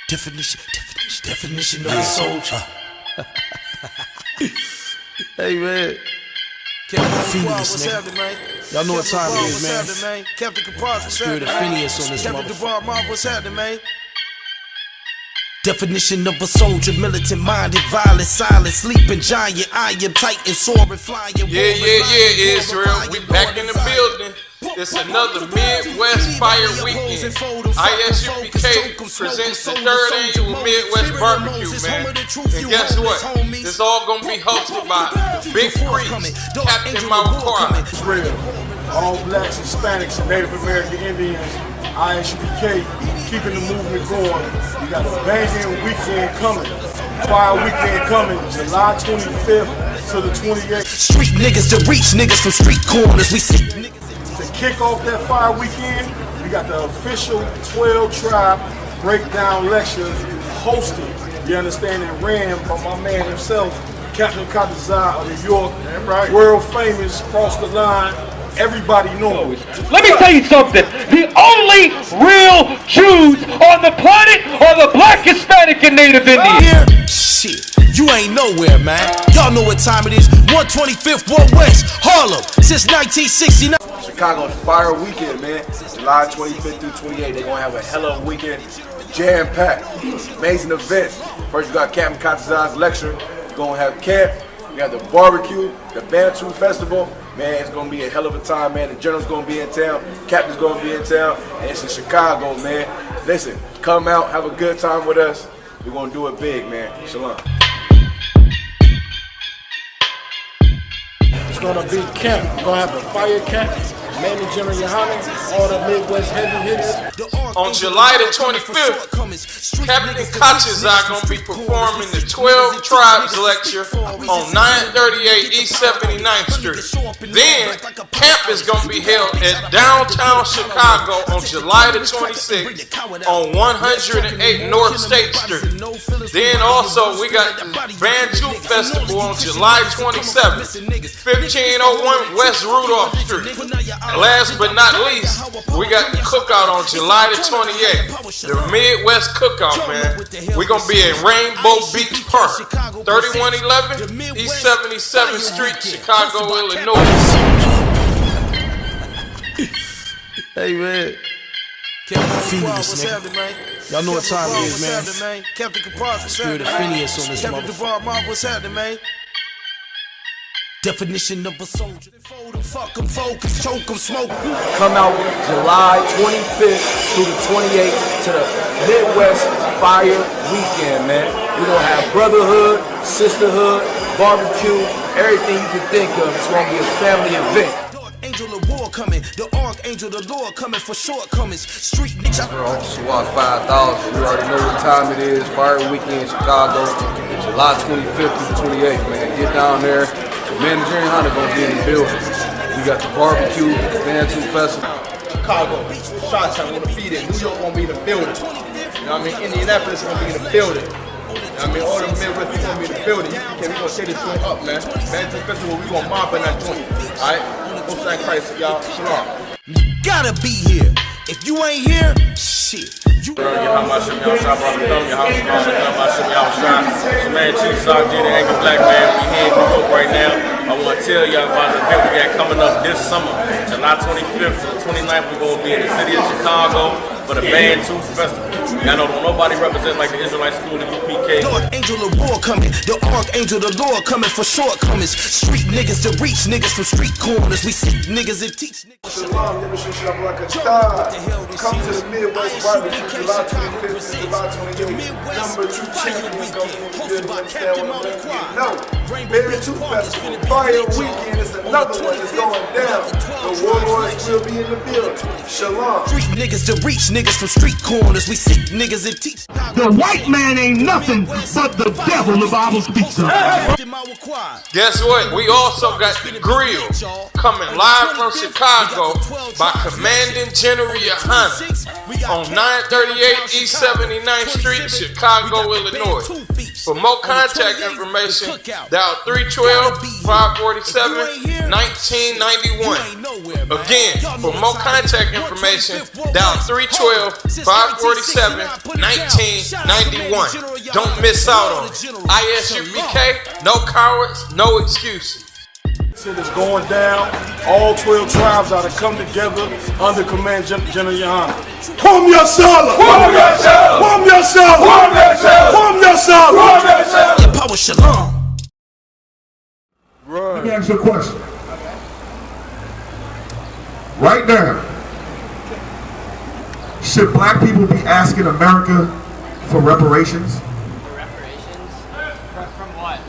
Definition of a soldier. Hey man, what's happening, man? Y'all know what time it is, man. Captain Capaz, Spirit of Phineas on this motherfucker. What's happening, man? Definition of a soldier, militant minded, violent, silent, sleeping giant, iron, titan, soaring, flying. Yeah, Israel, we back in the building. It's another Midwest Fire Weekend. I.S.U.P.K. presents the 3rd annual Midwest Barbecue, man. And guess what? It's all gonna be hosted by Big Creeks, Captain Milwaukee. Israel, all blacks, Hispanics, and Native American Indians, I.S.U.P.K. keeping the movement going. We got a banging weekend coming. Fire weekend coming, July 25th to the 28th. Street niggas to reach niggas from street corners. We see niggas. To kick off that fire weekend, we got the official 12 Tribe breakdown lecture hosted, you understand, and ran by my man himself, Captain TITHES of New York, world famous, cross the line, everybody knows. Let me tell you something, the only real Jews on the planet are the black, Hispanic, and Native Indians. Shit, you ain't nowhere, man. Y'all know what time it is. 125th Ward West, Harlem, since 1969. Chicago's fire weekend, man. July 25th through 28th. They're gonna have a hell of a weekend, jam-packed, amazing events. First, you got Captain TITHES lecture. You're gonna have camp. You got the barbecue, the Bantu festival. Man, it's gonna be a hell of a time, man. The general's gonna be in town, Captain's gonna be in town, and it's in Chicago, man. Listen, come out, have a good time with us. We're gonna do it big, man. Shalom. It's gonna be camp. We're gonna have a fire camp. Man and General Yahanna, all the Midwest heavy hitters. On July the 25th, Captain TITHES gonna be performing the 12 Tribes lecture on 938 East 79th Street. Then, camp is gonna be held at downtown Chicago on July the 26th on 108 North State Street. Then also, we got the Bantu Festival on July 27th, 1501 West Rudolph Street. Last but not least, we got the cookout on July the 28th. The Midwest Cookout, man. We're going to be at Rainbow Beach Park, 3111 East 77th Street, Chicago, Illinois. Hey, man. What's happening, man? Y'all know what time it is, man. Captain Capaz, Spirit of Phineas on this motherfucker. What's happening, man? Definition of a soldier. Fuck 'em, focus, choke 'em, smoke. Come out July 25th through the 28th to the Midwest Fire Weekend, man. We're gonna have brotherhood, sisterhood, barbecue, everything you can think of. It's gonna be a family event. Angel of war coming, the archangel, the Lord coming for shortcomings. Street niggas. SWAT 5000. You already know what time it is. Fire Weekend, Chicago, July 25th through the 28th, man. Get down there. Manager Yahanna gonna be in the building. We got the barbecue, Bantu Festival. Chicago, Chi-Town gonna be there. New York gonna be in the building. You know what I mean? Indianapolis gonna be in the building. You know what I mean? All the Midwest gonna be in the building. We gonna take this joint up, man. Bantu Festival, we gonna mob in that joint. Alright? Most thank Christ, y'all. Shalom. Gotta be here. If you ain't here, shit. Yahanna, man, Chief Sergeant, the Angry Black Man, we here in New York right now. I want to tell y'all about the event we got coming up this summer, July 25th to the 29th. We're going to be in the city of Chicago for the Bantu Festival. Y'all know nobody represent like the Israelite school, the U.P.K. Lord, angel of war coming, the archangel, the Lord coming for shortcomings. Street niggas to reach niggas from street corners. We see niggas and teach niggas. Shalom, come to the Midwest Barbecue, July 25th and July 28th. Number 2 champions gonna be good. Understand what I'm saying? No, Bantu Festival, Fire Weekend is another one that's going down. The warlords will be in the building. Shalom. Street niggas to reach niggas from street corners. We see niggas and teach. The white man ain't nothing but the devil, the Bible speaks of. Guess what? We also got the grill coming live from Chicago by Commanding General Yahanna on 938 East 79th Street, Chicago, Illinois. For more contact information, dial 312-547-1991. Again, for more contact information, dial 312-547-1991. Don't miss out on it. I.S.U.P.K, no cowards, no excuses. Shit is going down. All 12 tribes are to come together under command General Yahanna. Come your SHALAM! Come your SHALAM! Come your SHALAM! Come your SHALAM! Come your SHALAM! Your power SHALAM! Let me ask you a question. Right now, should black people be asking America for reparations? For reparations? From what?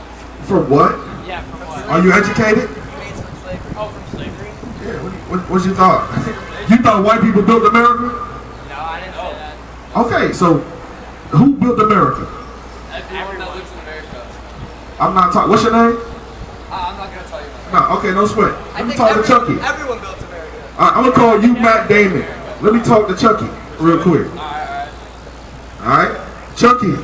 For what? Yeah, from what? Are you educated? Oh, from slavery? Yeah, what's your thought? You thought white people built America? No, I didn't say that. Okay, so who built America? Everyone that lives in America. I'm not talking. What's your name? I'm not going to tell you that. No, okay, no sweat. Let me talk to Chucky. Everyone built America. I'm going to call you Matt Damon. Let me talk to Chucky real quick. Alright? Chucky,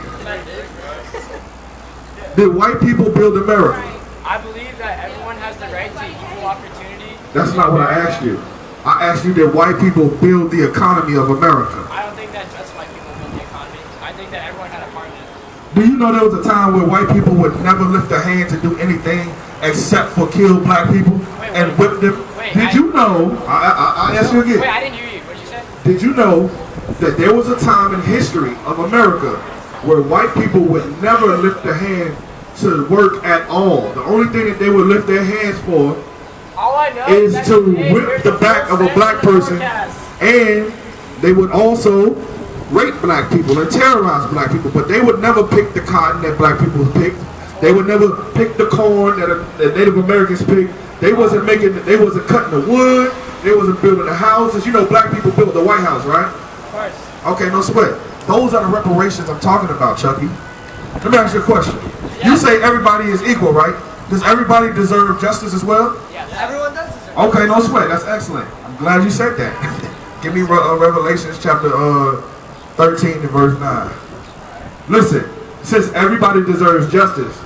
did white people build America? I believe that everyone has the right to equal opportunity. That's not what I asked you. I asked you, did white people build the economy of America? I don't think that just white people built the economy. I think that everyone had a part in it. Do you know there was a time where white people would never lift their hand to do anything except for kill black people and whip them? Did you know, I asked you again. Wait, I didn't hear you. What did you say? Did you know that there was a time in history of America where white people would never lift their hand to work at all? The only thing that they would lift their hands for All I know is to whip the back of a black person, and they would also rape black people and terrorize black people, but they would never pick the cotton that black people picked. They would never pick the corn that Native Americans picked. They wasn't cutting the wood. They wasn't building the houses. You know, black people built the White House, right? Of course. Okay, no sweat. Those are the reparations I'm talking about, Chucky. Let me ask you a question. You say everybody is equal, right? Does everybody deserve justice as well? Yeah, everyone does deserve. Okay, no sweat. That's excellent. I'm glad you said that. Give me Revelations chapter 13 and verse 9. Listen, since everybody deserves justice,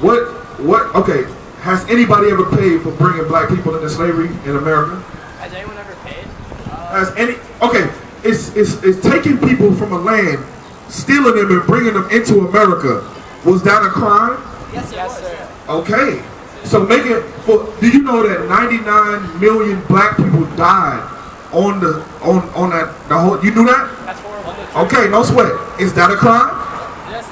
okay, has anybody ever paid for bringing black people into slavery in America? Has anyone ever paid? Okay, it's taking people from a land, stealing them and bringing them into America. Was that a crime? Yes, sir. Okay, so do you know that 99 million black people died on the whole, you knew that? That's horrible. Okay, no sweat. Is that a crime? Yes,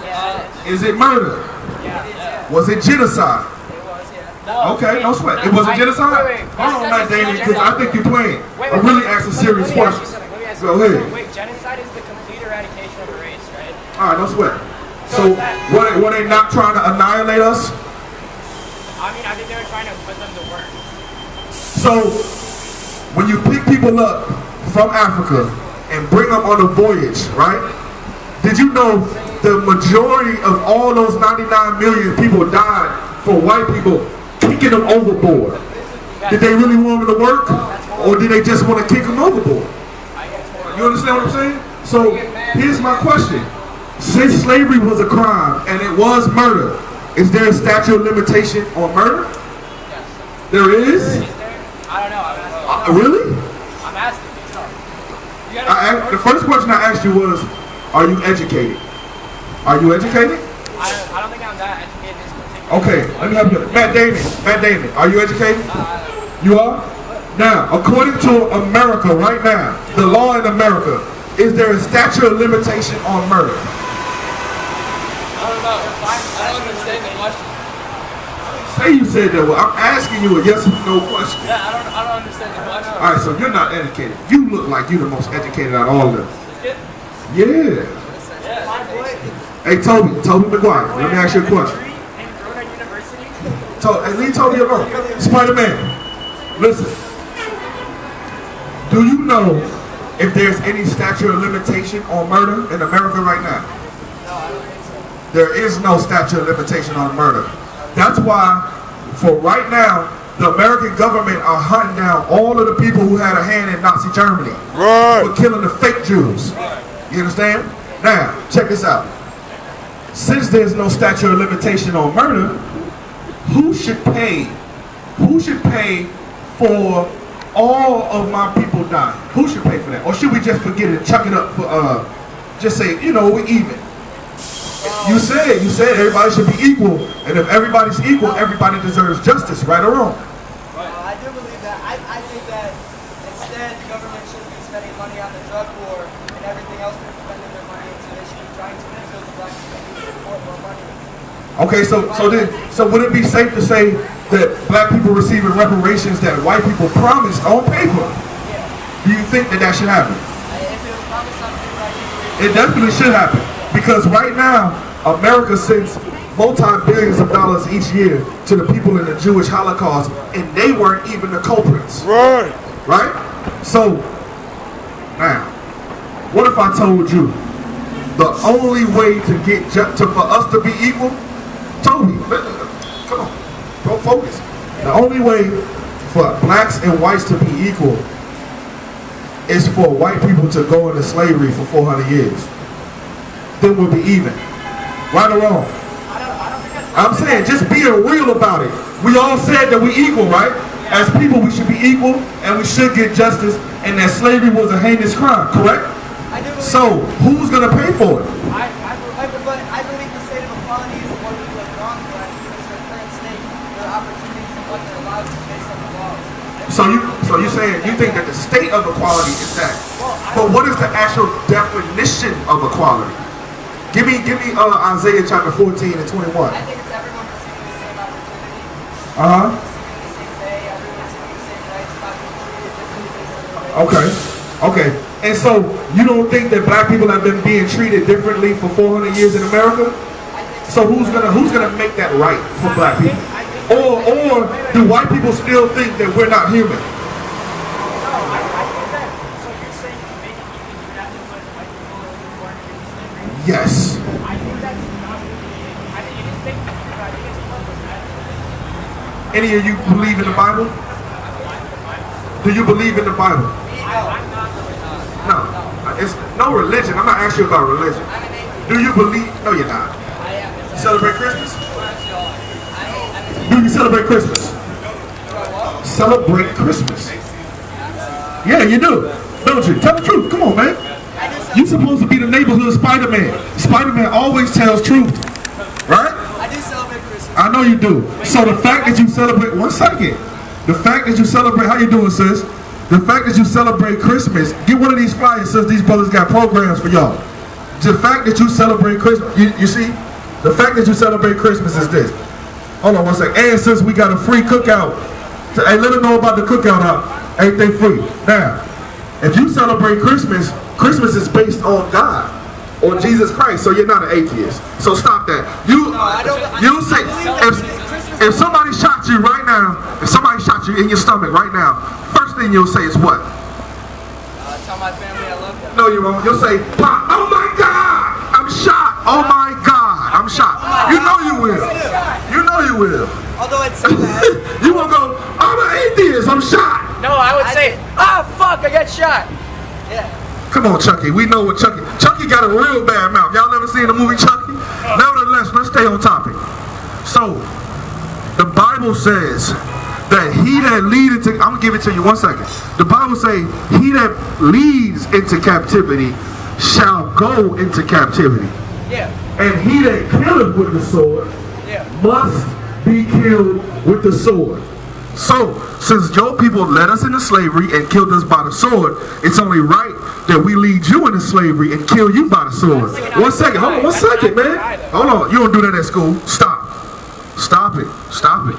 Is it murder? yeah. Was it genocide? It was, yeah. No, Okay, no sweat. It wasn't genocide? Wait. Hold on, Matt Damon, because I think you're playing. I'm really asking serious questions. Go ahead. Wait, genocide is the complete eradication of a race, right? Alright, no sweat. So, were they not trying to annihilate us? I mean, I think they were trying to put them to work. So, when you pick people up from Africa and bring them on a voyage, right? Did you know the majority of all those 99 million people died for white people kicking them overboard? Did they really want them to work? Or did they just want to kick them overboard? You understand what I'm saying? So, here's my question. Since slavery was a crime and it was murder, is there a statute of limitation on murder? Yes. There is? I don't know. I'm asking. Really? I'm asking. The first question I asked you was, are you educated? Are you educated? I don't think I'm that educated in this particular. Okay, let me help you. Matt Damon, are you educated? You are? Now, according to America right now, the law in America, is there a statute of limitation on murder? I don't know. I don't understand the question. Say you said that. Well, I'm asking you a yes or no question. Yeah, I don't understand the question. All right, so you're not educated. You look like you're the most educated out of all of them. Yeah. Hey, Toby McGuire, let me ask you a question. Leave Toby alone. Spider-Man, listen. Do you know if there's any statute of limitation on murder in America right now? There is no statute of limitation on murder. That's why, for right now, the American government are hunting down all of the people who had a hand in Nazi Germany for killing the fake Jews. You understand? Now, check this out. since there's no statute of limitation on murder, who should pay? Who should pay for all of my people dying? Who should pay for that? Or should we just forget it and chuck it up for, just say, you know, we're even? You said everybody should be equal, and if everybody's equal, everybody deserves justice, right or wrong? I do believe that. I think that instead the government shouldn't be spending money on the drug war and everything else they're spending their money into. They should be trying to rebuild the black community to support more money. Okay, so would it be safe to say that black people receiving reparations that white people promised on paper? Yeah. Do you think that should happen? If it was promised on paper, I think It definitely should happen. Because right now, America sends multi-billions of dollars each year to the people in the Jewish Holocaust, and they weren't even the culprits. Right. Right? So, now, what if I told you the only way to get for us to be equal, Toby, come on, don't focus. The only way for blacks and whites to be equal is for white people to go into slavery for 400 years. Then we'll be even. Right or wrong? I'm saying just being real about it. We all said that we're equal, right? As people, we should be equal and we should get justice, and that slavery was a heinous crime, correct? So who's gonna pay for it? I believe the state of equality is what we look wrong for. I think it's their current state, their opportunities and what they're allowed to based on the laws. So you saying you think that the state of equality is that? But what is the actual definition of equality? Give me Isaiah chapter 14 and 21. I think it's everyone receiving the same opportunity. Uh-huh. Receiving the same pay, everyone receiving the same rights, not being treated differently based on their race. Okay. And so you don't think that black people have been being treated differently for 400 years in America? So who's gonna make that right for black people? Or do white people still think that we're not human? Yes. Any of you believe in the Bible? Do you believe in the Bible? No. It's no religion. I'm not asking you about religion. Do you believe? No, you're not. You celebrate Christmas? Do you celebrate Christmas? Celebrate Christmas. Yeah, you do. Don't you? Tell the truth. Come on, man. You're supposed to be the neighborhood Spider-Man. Spider-Man always tells truth. Right? I do celebrate Christmas. I know you do. So the fact that you celebrate, one second. The fact that you celebrate, how you doing, sis? The fact that you celebrate Christmas, get one of these flyers, sis. These brothers got programs for y'all. The fact that you celebrate Christmas, you see? The fact that you celebrate Christmas is this. Hold on one second. And sis, we got a free cookout. Hey, let them know about the cookout out. Everything free. Now, if you celebrate Christmas, Christmas is based on God or Jesus Christ, so you're not an atheist. So stop that. You say if somebody shot you right now, if somebody shot you in your stomach right now, first thing you'll say is what? Tell my family I love them. No, you won't. You'll say, Pop, oh my God, I'm shot. Oh my God, I'm shot. You know you will. You know you will. Although it's so bad. You won't go, I'm an atheist, I'm shot. No, I would say, fuck, I got shot. Yeah. Come on, Chucky. We know what Chucky got a real bad mouth. Y'all ever seen the movie Chucky? Nevertheless, let's stay on topic. So, the Bible says that he that lead into, I'm going to give it to you 1 second. The Bible says, he that leads into captivity shall go into captivity. Yeah. And he that killeth with the sword must be killed with the sword. So, since your people led us into slavery and killed us by the sword, it's only right that we lead you into slavery and kill you by the sword. 1 second, hold on 1 second, man. Hold on, you don't do that at school. Stop. Stop it. Stop it.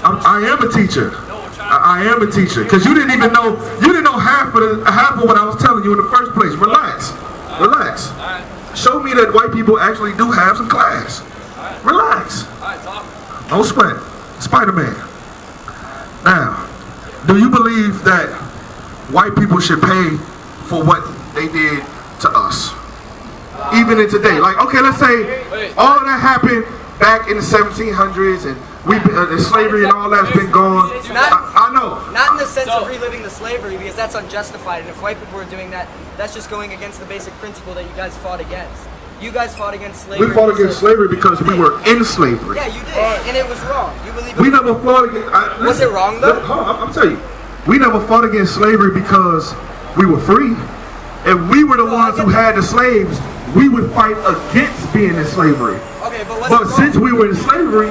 I am a teacher. I am a teacher. Because you didn't know half of what I was telling you in the first place. Relax. Relax. Show me that white people actually do have some class. Relax. Don't sweat. Spider-Man. Now, do you believe that white people should pay for what they did to us? Even in today. Like, okay, let's say all of that happened back in the 1700s and the slavery and all that's been gone. I know. Not in the sense of reliving the slavery, because that's unjustified. And if white people were doing that, that's just going against the basic principle that you guys fought against. You guys fought against slavery. We fought against slavery because we were in slavery. Yeah, you did, and it was wrong. You believe it We never fought against... Was it wrong, though? I'm telling you. We never fought against slavery because we were free. If we were the ones who had the slaves, we would fight against being in slavery. Okay, but since we were in slavery,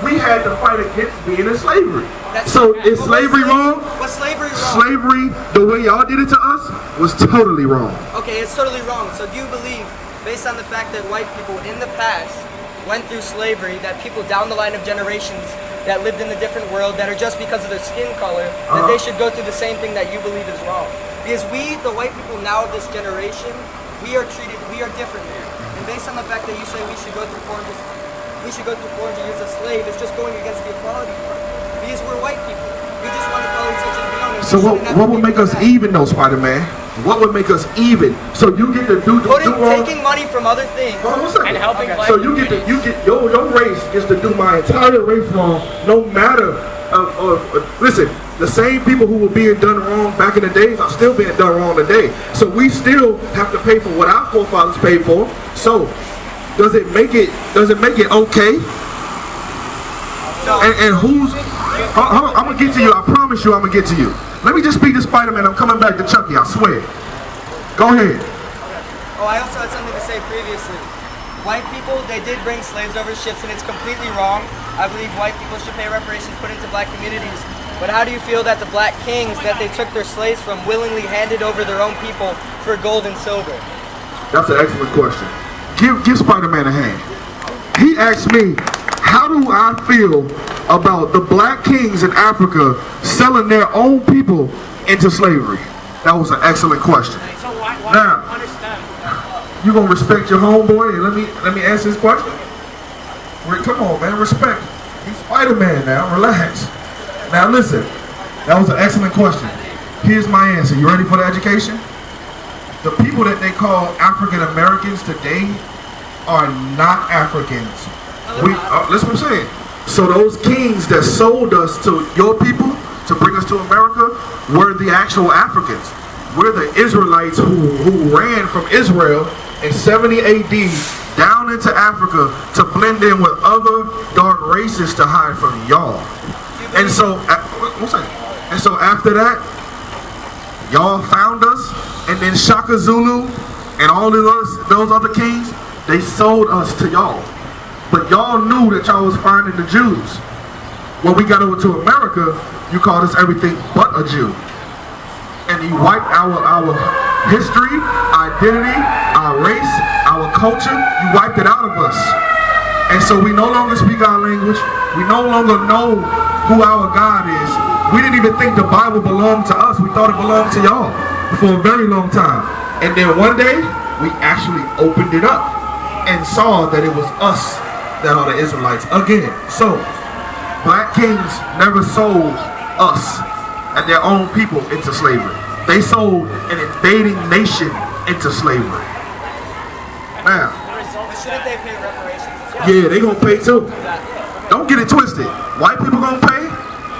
we had to fight against being in slavery. So is slavery wrong? Was slavery wrong? Slavery, the way y'all did it to us, was totally wrong. Okay, it's totally wrong. So do you believe, based on the fact that white people in the past went through slavery, that people down the line of generations that lived in a different world, that are just because of their skin color, that they should go through the same thing that you believe is wrong? Because we, the white people now of this generation, we are different. And based on the fact that you say we should go through 400 years of slave, it's just going against the equality part. Because we're white people. We just want equality such as we own. So what would make us even though, Spider-Man? What would make us even? So you get to taking money from other things and helping black so you get your race gets to do my entire race wrong, no matter listen, the same people who were being done wrong back in the days are still being done wrong today. So we still have to pay for what our forefathers paid for. So does it make it okay? And who's I'm gonna get to you. I promise you I'm gonna get to you. Let me just speak to Spider-Man. I'm coming back to Chucky, I swear. Go ahead. Oh, I also had something to say previously. White people, they did bring slaves over ships, and it's completely wrong. I believe white people should pay reparations put into black communities. But how do you feel that the black kings that they took their slaves from willingly handed over their own people for gold and silver? That's an excellent question. Give Spider-Man a hand. He asked me, how do I feel about the black kings in Africa selling their own people into slavery? That was an excellent question. So why now, understand? You gonna respect your homeboy and let me answer his question? Come on, man, respect. He's Spider-Man now, relax. Now listen, that was an excellent question. Here's my answer. You ready for the education? The people that they call African Americans today are not Africans. Listen what I'm saying. So those kings that sold us to your people to bring us to America were the actual Africans. We're the Israelites who ran from Israel in 70 AD down into Africa to blend in with other dark races to hide from y'all. And so, after that, y'all found us, and then Shaka Zulu and all those other kings, they sold us to y'all. But y'all knew that y'all was finding the Jews. When we got over to America, you called us everything but a Jew. And you wiped our history, identity, our race, our culture, you wiped it out of us. And so we no longer speak our language. We no longer know who our God is. We didn't even think the Bible belonged to us. We thought it belonged to y'all for a very long time. And then one day, we actually opened it up and saw that it was us that are the Israelites again. So, black kings never sold us and their own people into slavery. They sold an invading nation into slavery. Now, shouldn't they pay reparations? Yeah, they gonna pay too. Don't get it twisted. White people gonna pay,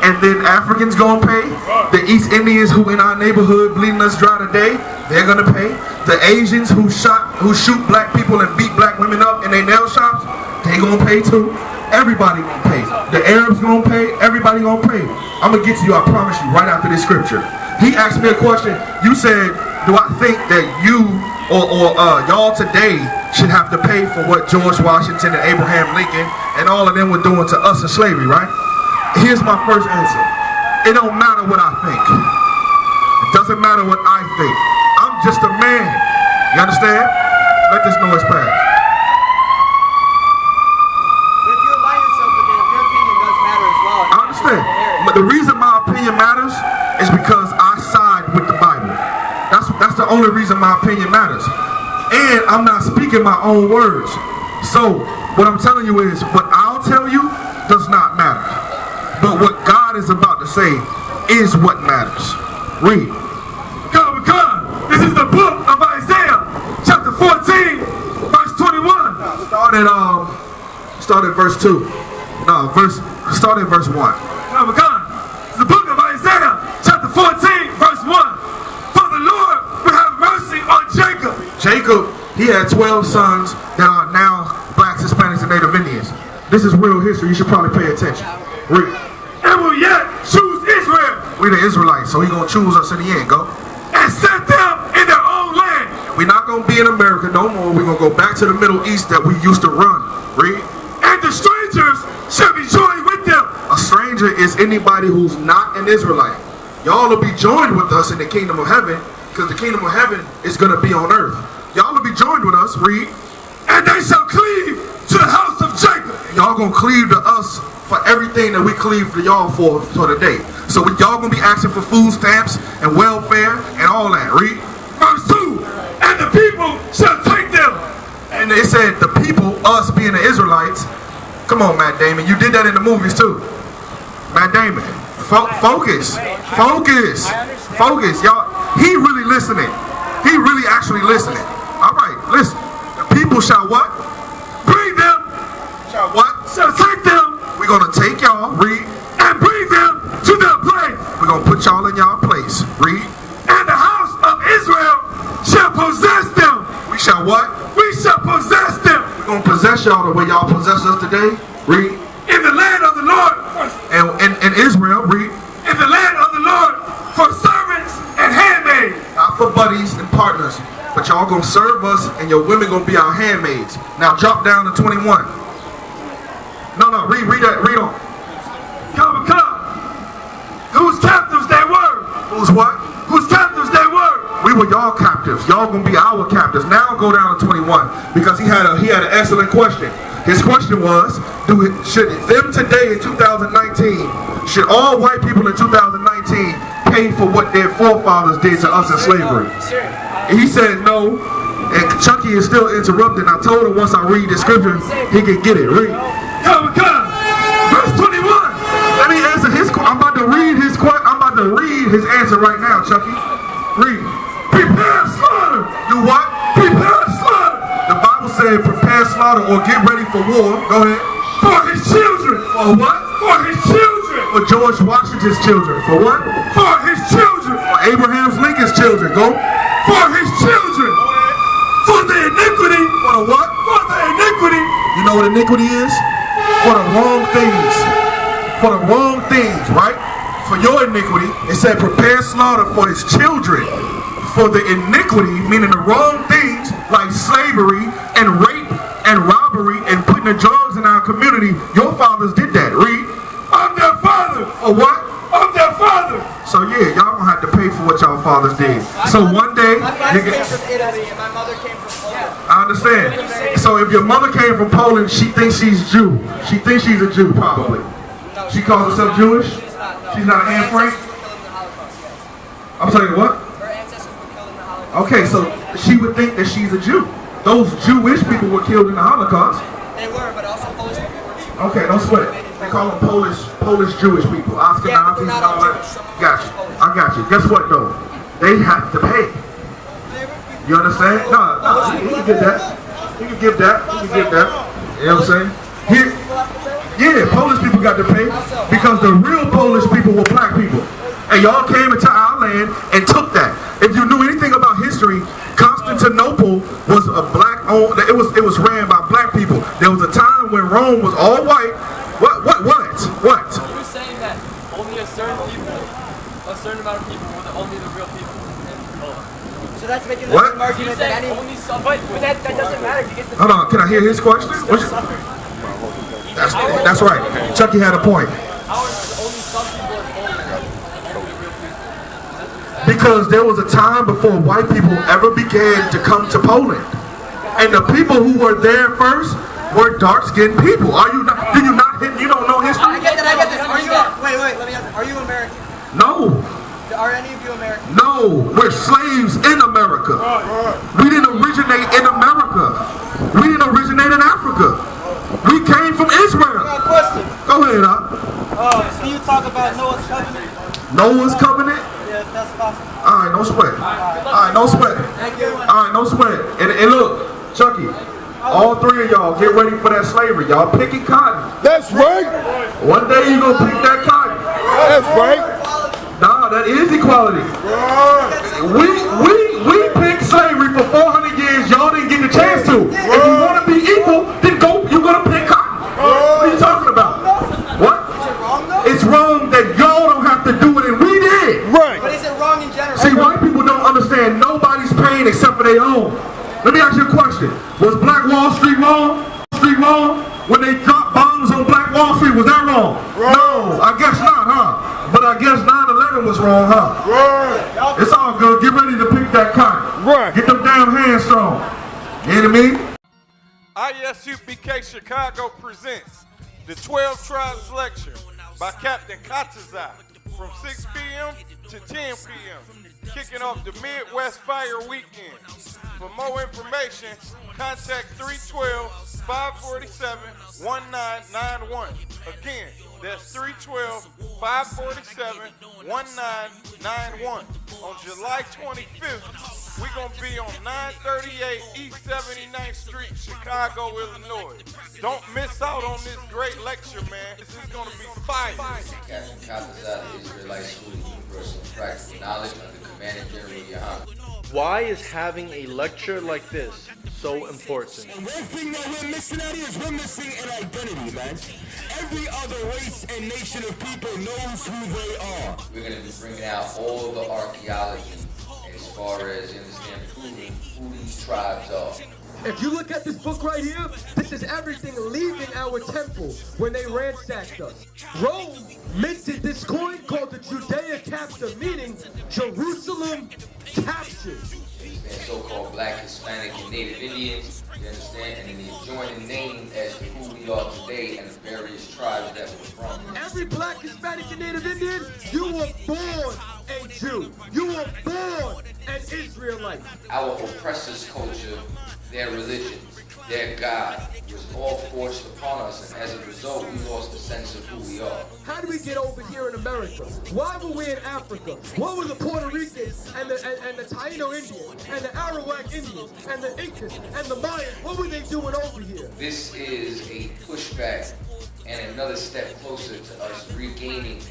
and then Africans gonna pay. The East Indians who in our neighborhood bleeding us dry today, they're gonna pay. The Asians who shoot black people and beat black women up in their nail shops, they gonna pay too. Everybody gonna pay. The Arabs gonna pay. Everybody gonna pay. I'm gonna get to you, I promise you, right after this scripture. He asked me a question. You said, do I think that you or y'all today should have to pay for what George Washington and Abraham Lincoln and all of them were doing to us in slavery, right? Here's my first answer. It don't matter what I think. It doesn't matter what I think. I'm just a man. You understand? Let this noise pass. But if you align yourself with it, your opinion does matter as well. I understand. But the reason my opinion matters is because I side with the Bible. That's the only reason my opinion matters. And I'm not speaking my own words. So what I'm telling you is what I'll tell you does not matter. But what God is about to say is what matters. Read. Come. This is the book of Isaiah, chapter 14, verse 21. Start at verse 2. Start at verse 1. Come. It's the book of Isaiah, chapter 14, verse 1. For the Lord will have mercy on Jacob. Jacob, he had 12 sons that and Native Indians. This is real history. You should probably pay attention. Read. And will yet choose Israel. We the Israelites, so he gonna choose us in the end. Go. And set them in their own land. We're not gonna be in America no more. We're gonna go back to the Middle East that we used to run. Read. And the strangers shall be joined with them. A stranger is anybody who's not an Israelite. Y'all will be joined with us in the kingdom of heaven, because the kingdom of heaven is gonna be on earth. Y'all will be joined with us. Read. And they shall cleave to the house of Jacob. Y'all gonna cleave to us for everything that we cleave to y'all for today. So y'all gonna be asking for food stamps and welfare and all that. Read. Verse 2. And the people shall take them. And they said the people, us being the Israelites. Come on, Matt Damon. You did that in the movies too. Matt Damon. Focus. Focus. Focus. Y'all, he really listening. He really actually listening. All right, listen. The people shall what? Bring them. Shall what? Shall take them. We're going to take y'all, read, and bring them to their place. We're going to put y'all in y'all place, read. And the house of Israel shall possess them. We shall what? We shall possess them. We're going to possess y'all the way y'all possess us today, read. In the land of the Lord. And Israel, read. In the land of the Lord for servants and handmaids. Not for buddies and partners. But y'all gonna serve us, and your women gonna be our handmaids. Now drop down to 21. No, read that, read on. Come. Whose captives they were. Whose what? Whose captives they were. We were y'all captives. Y'all gonna be our captives. Now go down to 21, because he had an excellent question. His question was, should them today in 2019, should all white people in 2019 pay for what their forefathers did to us in slavery? And he said no, and Chucky is still interrupting. I told him once I read the scripture, he can get it. Read. Come. Verse 21. Let me answer his question. I'm about to read his answer right now, Chucky. Read. Prepare slaughter. Do what? Prepare slaughter. The Bible said prepare slaughter or get ready for war. Go ahead. For his children. For what? For his children. For George Washington's children. For what? For his children. For Abraham Lincoln's children. Go. For his children. For the iniquity. For the what? For the iniquity. You know what iniquity is? For the wrong things. For the wrong things, right? For your iniquity, it said prepare slaughter for his children. For the iniquity, meaning the wrong things like slavery and rape and robbery and putting the drugs in our community, your fathers did that. Read. Of their father. Or what? Of their father. So yeah, y'all gonna have to pay for what y'all fathers did. So one day, my father came from Italy and my mother came from Poland. I understand. So if your mother came from Poland, she thinks she's Jew. She thinks she's a Jew, probably. No, she calls herself Jewish? She's not. No. She's not an Anne Frank? I'm sorry, what? Her ancestors were killed in the Holocaust. Okay, so she would think that she's a Jew. Those Jewish people were killed in the Holocaust. They were, but also Polish people were too. Okay, don't sweat it. They call them Polish Jewish people. Oscar Nazis and all that. Gotcha. I got you. Guess what though? They have to pay. You understand? No, he can get that. He can give that. He can give that. You know what I'm saying? Here, yeah, Polish people got to pay because the real Polish people were black people. And y'all came into our land and took that. If you knew anything about history, Constantinople was a black owned, it was ran by black people. There was a time when Rome was all white. What? You're saying that only a certain amount of people were only the real people. So that's making the What? same argument that any... Only some, but that doesn't matter. You get the Hold on, can I hear his question? That's right. Chucky had a point. only some people are only the real people. Because there was a time before white people ever began to come to Poland. And the people who were there first were dark-skinned people. Are you not? You don't know history? I get this. Wait, let me ask. Are you American? No. Are any of you American? No, we're slaves in America. We didn't originate in America. We didn't originate in Africa. We came from Israel. I got a question. Go ahead, Can you talk about Noah's covenant? Noah's covenant? Yeah, if that's possible. All right, no sweat. All right, no sweat. Thank you. All right, no sweat. And look, Chucky, all three of y'all get ready for that slavery. Y'all picking cotton. That's right. One day you gonna pick that cotton. That's right. Nah, that is equality. We picked slavery for 400 years. Y'all didn't get the chance to. If you want to be equal, then go. You're gonna pick Let me ask you a question. Was Black Wall Street wrong? When they dropped bombs on Black Wall Street, was that wrong? No, I guess not, huh? But I guess 9/11 was wrong, huh? Right. It's all good. Get ready to pick that cotton. Right. Get them damn hands strong. You know what I mean? I.S.U.P.K. Chicago presents the 12 Tribes Lecture by Captain Katazai from 6 p.m. to 10 p.m. kicking off the Midwest Fire Weekend. For more information, contact 312-547-1991. Again, that's 312-547-1991. On July 25th, we're going to be on 938 East 79th Street, Chicago, Illinois. Don't miss out on this great lecture, man. This is going to be fire. Captain Katazai, the Israelite School of Universal and Practical Knowledge under Commander General Yahanna. Why is having a lecture like this so important? And one thing that we're missing out here is we're missing an identity, man. Every other race and nation of people knows who they are. We're going to be bringing out all the archaeology as far as, you understand, proving who these tribes are. If you look at this book right here, this is everything leaving our temple when they ransacked us. Rome minted this coin called the Judea capture, meaning Jerusalem captured. And so-called Black, Hispanic, and Native Indians, you understand, and then the adjoining names as to who we are today and the various tribes that we're from. Every Black, Hispanic, and Native Indian, you were born a Jew. You were born an Israelite. Our oppressors' culture, their religion, their God, was all forced upon us, and as a result, we lost the sense of who we are. How did we get over here in America? Why were we in Africa? What were the Puerto Ricans and the Taino Indians and the Arawak Indians and the Incas and the Mayans? What were they doing over here? This is a pushback and another step closer to us regaining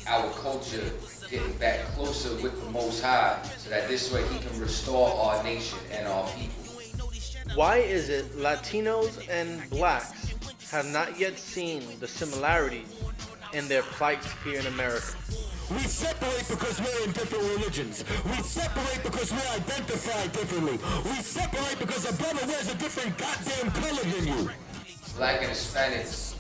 our culture, getting back closer with the Most High, so that this way He can restore our nation and our people. Why is it Latinos and blacks have not yet seen the similarities in their plight here in America? We separate because we're in different religions. We separate because we identify differently. We separate because a brother wears a different goddamn color than you. Black and Hispanics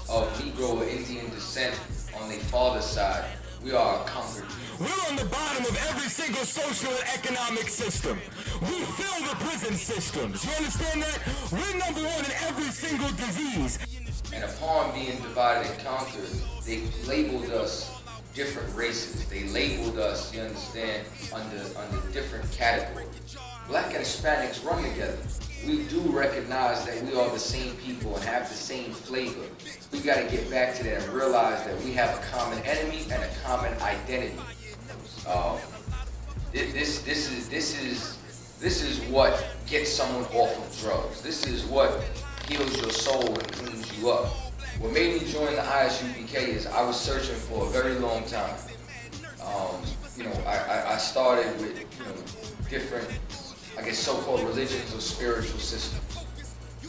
of Negro or Indian descent on their father's side, we are conquered. We're on the bottom of every single social and economic system. We fill the prison systems. You understand that? We're number one in every single disease. And upon being divided and conquered, they labeled us different races. They labeled us, you understand, under different categories. Black and Hispanics run together. We do recognize that we are the same people and have the same flavor. We got to get back to that and realize that we have a common enemy and a common identity. This is what gets someone off of drugs. This is what heals your soul and cleans you up. What made me join the I.S.U.P.K. is I was searching for a very long time. I started with different, I guess, so-called religions or spiritual systems.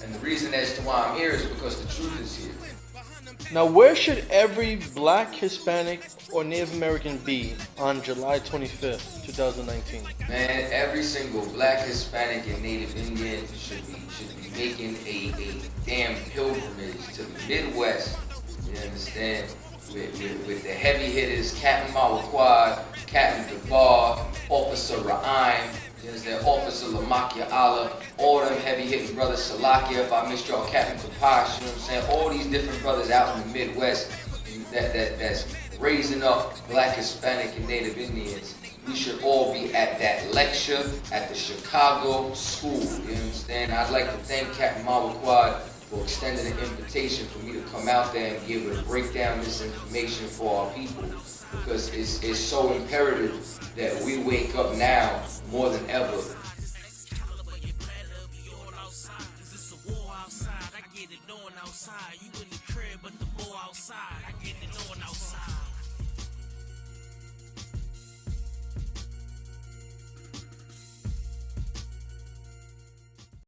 And the reason as to why I'm here is because the truth is here. Now, where should every Black, Hispanic, or Native American be on July 25th, 2019? Man, every single Black, Hispanic, and Native Indian should be making a damn pilgrimage to the Midwest. You understand? With the heavy hitters, Captain Milwaukee, Captain DeVar, Officer Ra'im, you understand? Officer Lamakia Allah, all them heavy-hitting brothers, Salakia, if I missed y'all, Captain Kapash, you know what I'm saying? All these different brothers out in the Midwest that's raising up Black, Hispanic, and Native Indians. We should all be at that lecture at the Chicago school, you understand? I'd like to thank Captain Milwaukee for extending an invitation for me to come out there and be able to break down this information for our people, because it's so imperative that we wake up now more than ever. I get it on outside. You in the crib, but the boy outside. I get it on outside.